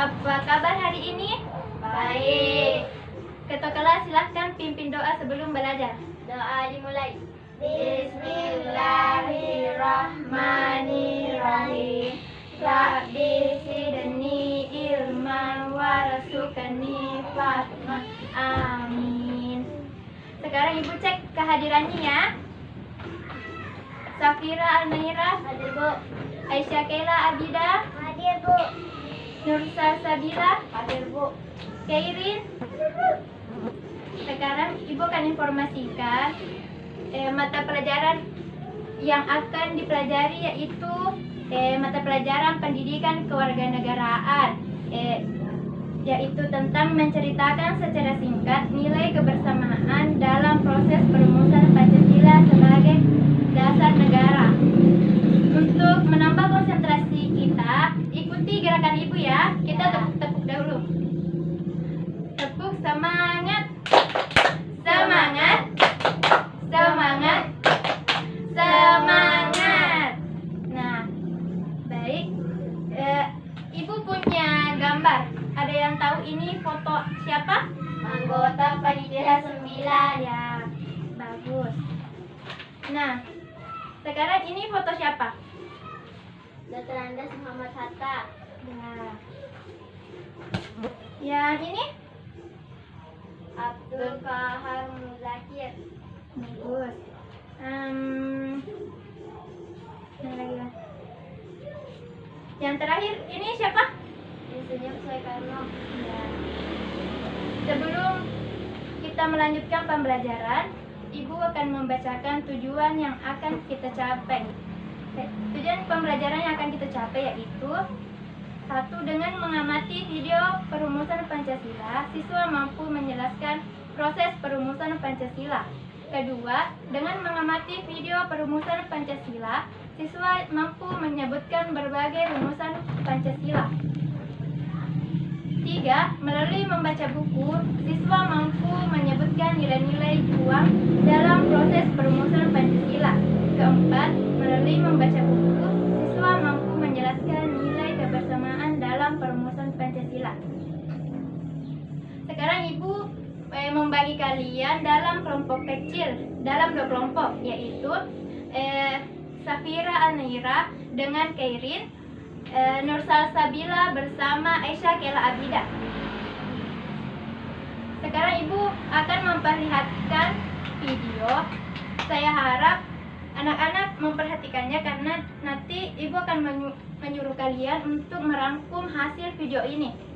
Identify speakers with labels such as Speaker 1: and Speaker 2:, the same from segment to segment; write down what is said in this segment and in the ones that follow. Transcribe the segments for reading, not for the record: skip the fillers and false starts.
Speaker 1: Apa kabar hari ini?
Speaker 2: Baik.
Speaker 1: Ketua kelas silahkan pimpin doa sebelum belajar.
Speaker 2: Doa dimulai. Bismillahirrahmanirrahim.
Speaker 1: Rabbi zidni ilman warzuqni fahman. Amin. Sekarang Ibu cek kehadirannya ya. Safira Al-Naira,
Speaker 2: Hadir, Bu.
Speaker 1: Aisyah Kela Abida,
Speaker 2: Hadir, Bu.
Speaker 1: Nursa Sabila,
Speaker 2: Hadir, Bu.
Speaker 1: Kairin. Sekarang Ibu akan informasikan mata pelajaran yang akan dipelajari, yaitu mata pelajaran pendidikan kewarganegaraan, yaitu tentang menceritakan secara singkat nilai kebersamaan dalam proses perumusan Pancasila sebagai dasar negara. Untuk menambah konsentrasi kita, ikuti gerakan Ibu ya. Kita tepuk dahulu. Tepuk semangat. Semangat. Semangat. Semangat. Nah, baik. Ibu punya gambar. Ada yang tahu ini foto siapa?
Speaker 2: Anggota panitia 9.
Speaker 1: Ya, bagus. Nah, sekarang ini foto siapa?
Speaker 2: Dr. Andes Muhammad Hatta.
Speaker 1: Nah, yang ini?
Speaker 2: Abdul Kahar Muzakir.
Speaker 1: Bagus. Nah, lagi lah. Yang terakhir ini siapa?
Speaker 2: Insinyur Soekarno.
Speaker 1: Ya. Sebelum kita melanjutkan pembelajaran, Ibu akan membacakan tujuan yang akan kita capai. Tujuan pembelajaran yang akan kita capai yaitu: 1. Dengan mengamati video perumusan Pancasila, siswa mampu menjelaskan proses perumusan Pancasila. 2. Dengan mengamati video perumusan Pancasila, siswa mampu menyebutkan berbagai rumusan Pancasila. 3. Melalui membaca buku, siswa mampu menyebutkan nilai-nilai juang dalam proses perumusan Pancasila. 4. Melalui membaca buku, siswa mampu menjelaskan nilai kebersamaan dalam perumusan Pancasila. Sekarang Ibu membagi kalian dalam kelompok kecil, dalam 2 kelompok, yaitu Safira Al-Naira dengan Kairin, Nursal Sabila bersama Aisyah Kela Abida. Sekarang Ibu akan memperlihatkan video. Saya harap anak-anak memperhatikannya karena nanti Ibu akan menyuruh kalian untuk merangkum hasil video ini.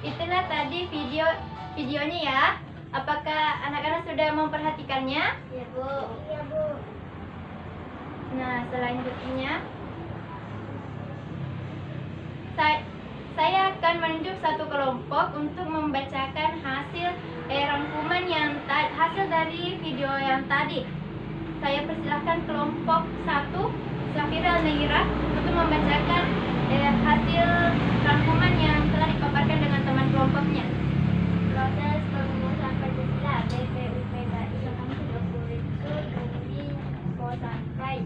Speaker 1: Itulah tadi videonya ya. Apakah anak-anak sudah memperhatikannya?
Speaker 2: Ya, Bu. Ya, Bu.
Speaker 1: Nah, selanjutnya saya akan menunjuk satu kelompok untuk membacakan hasil rangkuman hasil dari video yang tadi. Saya persilahkan kelompok 1, Safira Al-Naira, untuk membacakan hasil rangkuman yang telah dipaparkan dengan teman kelompoknya.
Speaker 2: Proses perumusan Pancasila BPUPKI 20 ini mau sampai.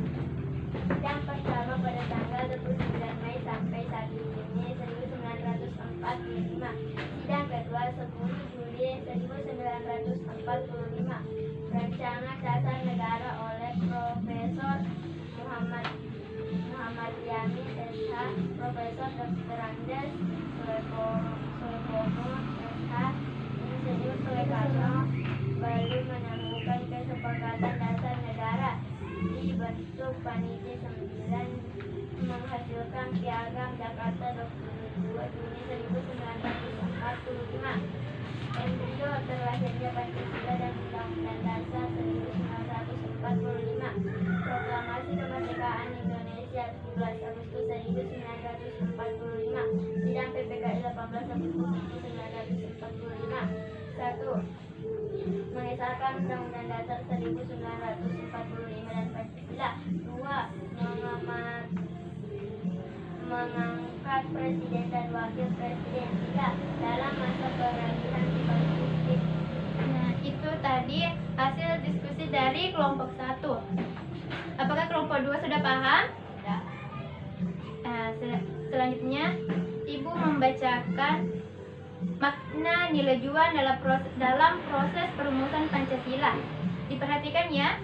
Speaker 2: Yang pertama pada tanggal 29 Mei sampai 1 Juni 1945. Rancangan Dasar Negara oleh Profesor Muhammad Yamin SH, Profesor Dr. Andes Sulepomo SH, Insinyur Soekarno belum menemukan kesepakatan dasar negara. Dibentuk Panitia 9 menghasilkan Piagam Jakarta 22 Juni 1945. Embrio terlahirnya Pancasila dan Undang-Undang Dasar 1945. Proklamasi Kemerdekaan Indonesia 17 Agustus 1945. Sidang PPKI 18 Agustus 1945. 1. Mengesahkan Undang-Undang Dasar 1945 dan Pancasila. 2. Mengangkat Presiden dan Wakil Presiden. 3. Dalam masa peralihan konstitusi.
Speaker 1: Nah, itu tadi hasil diskusi dari kelompok 1. Apakah kelompok 2 sudah paham?
Speaker 2: Sudah.
Speaker 1: Nah, selanjutnya Ibu membacakan makna nilai juang dalam proses perumusan Pancasila. Diperhatikan ya.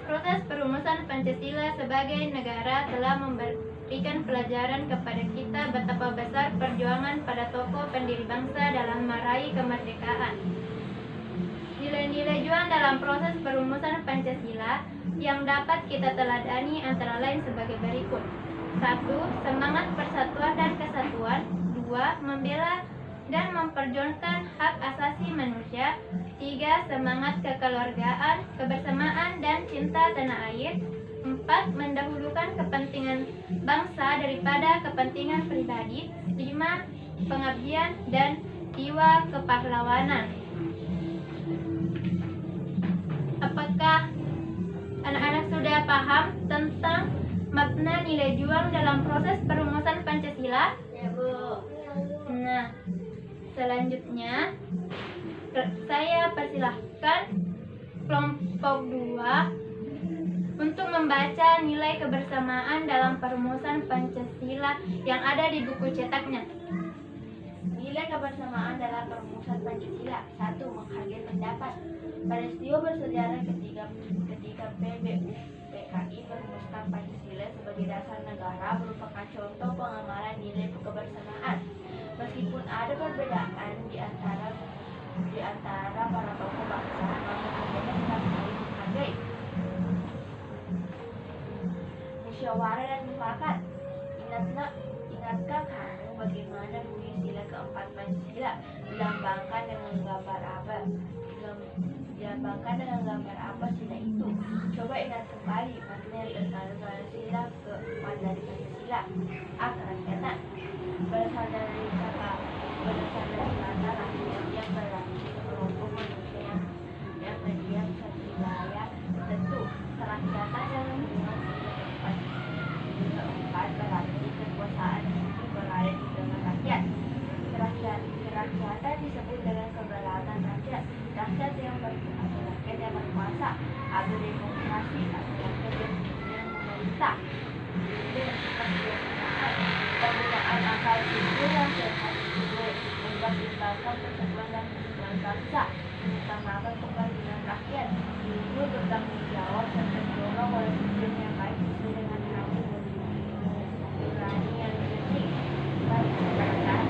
Speaker 1: Proses perumusan Pancasila sebagai negara telah memberikan pelajaran kepada kita betapa besar perjuangan para tokoh pendiri bangsa dalam meraih kemerdekaan. Nilai-nilai juang dalam proses perumusan Pancasila yang dapat kita teladani antara lain sebagai berikut. 1. Semangat persatuan dan kesatuan. 2. Membela dan memperjuangkan hak asasi manusia. 3. Semangat kekeluargaan, kebersamaan, dan cinta tanah air. 4. Mendahulukan kepentingan bangsa daripada kepentingan pribadi. 5. Pengabdian dan jiwa kepahlawanan. Apakah anak-anak sudah paham tentang makna nilai juang dalam proses perumusan Pancasila?
Speaker 2: Ya, Bu.
Speaker 1: Nah, selanjutnya saya persilahkan kelompok 2 untuk membaca nilai kebersamaan dalam perumusan Pancasila yang ada di buku cetaknya.
Speaker 2: Nilai kebersamaan dalam perumusan Pancasila. 1. Menghargai pendapat. Peristiwa bersejarah ketika PBU-PKI merumuskan Pancasila sebagai dasar negara merupakan contoh pengamalan nilai kebersamaan. Meskipun ada perbedaan di antara para tokoh bangsa, namun mereka tetap saling menghargai. Musyawarah dan mufakat. Ingatkah kamu bagaimana bunyi sila keempat Pancasila dilambangkan dengan gambar apa sila itu? Coba ingat kembali materi tentang sila keempat dari Pancasila. Kata berasal dari kata yang berarti sekelompok manusia yang terdiam satu wilayah tertentu. Kerakyatan yang mengenal sila keempat berarti kekuasaan itu berada di tengah rakyat. Kerakyatan disebut dengan kedaulatan rakyat. Rakyat yang berkuasa. Ada demokrasi atau rakyat yang memerintah. Penggunaan akal itu yang sehat itu mempertimbangkan persatuan dan kesatuan bangsa, mengutamakan kepentingan rakyat, itu bertanggung jawab serta mendorong oleh sistem yang baik sesuai dengan hati nurani yang bersih. Baik masyarakat.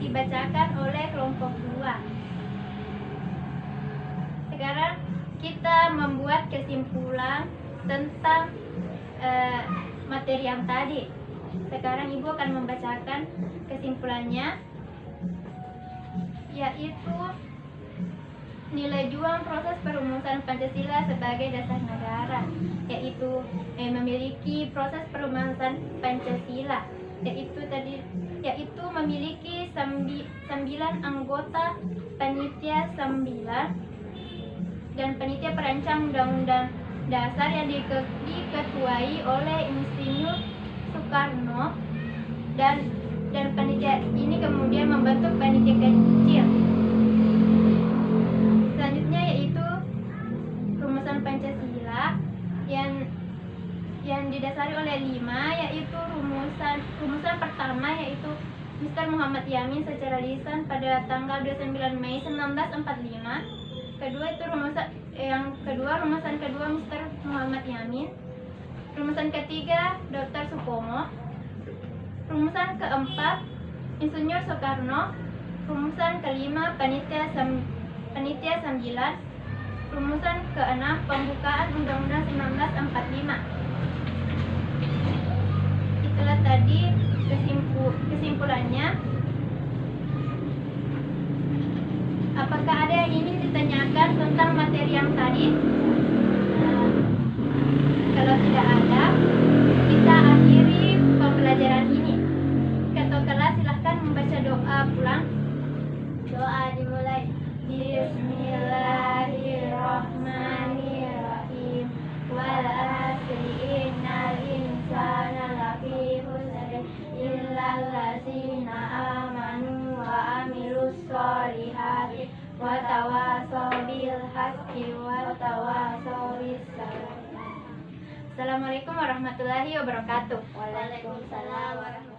Speaker 1: Dibacakan oleh kelompok 2. Sekarang kita membuat kesimpulan tentang materi yang tadi. Sekarang Ibu akan membacakan kesimpulannya, yaitu nilai juang proses perumusan Pancasila sebagai dasar negara, yaitu memiliki proses perumusan Pancasila, yaitu memiliki 9 anggota panitia 9 dan panitia perancang undang-undang dasar yang diketuai oleh Insinyur Soekarno, dan panitia ini kemudian membentuk panitia kecil. Selanjutnya didasari oleh 5, yaitu rumusan pertama yaitu Mr. Muhammad Yamin secara lisan pada tanggal 29 Mei 1945. Rumusan kedua Mr. Muhammad Yamin. Rumusan ketiga Dr. Supomo. Rumusan keempat Insinyur Soekarno. Rumusan kelima Panitia 9. Rumusan keenam pembukaan Undang-Undang 1945. Itulah tadi kesimpulannya. Apakah ada yang ingin ditanyakan tentang materi yang tadi? Kalau tidak ada, kita akhiri pembelajaran ini. Ketua kelas silahkan membaca doa pulang. Doa dimulai. Bismillahirrahmanirrahim. Wal asri innal insana lafi khusr illal ladzina amanu wa amilus solihati wa tawasaw bil haqqi wa tawasaw bis sabr. Assalamualaikum warahmatullahi wabarakatuh.
Speaker 2: Waalaikumsalam warahmatullahi wabarakatuh.